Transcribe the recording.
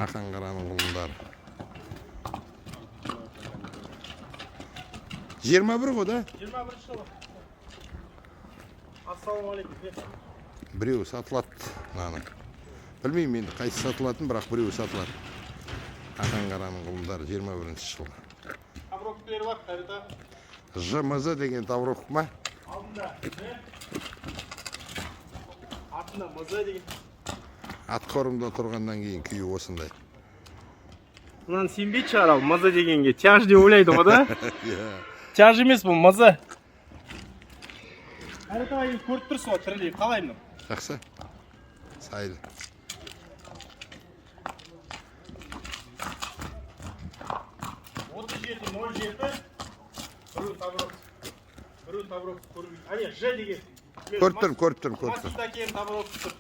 Ақан қараның құлындары. 21 ғой да? 21 жылы. Ассалаумағалейкум. Біреуі сатылады. Білмеймін енді қайсы сатылатын, бірақ біреуі сатылады. Ақан қараның құлындары 21 жылы. Тавроктері бар, қарита. ЖМЗ деген таврок ма? Алдында. Артында мызы деген. Ат қорымда тұрғаннан кейін күйі осындай. Мынаны сенбейді шығар ал, мызы дегенге. Тяж деп ойлайды ғой да? Тяж емес бұл, мызы. Қарита енді көріп тұрсыз ғой, тірілей. Қалай мынау? Жақсы. Сайлы. Біреу таврок көрмейді. Әне, Ж деген. Көріп тұрмын. Масында кейін таврок тұр.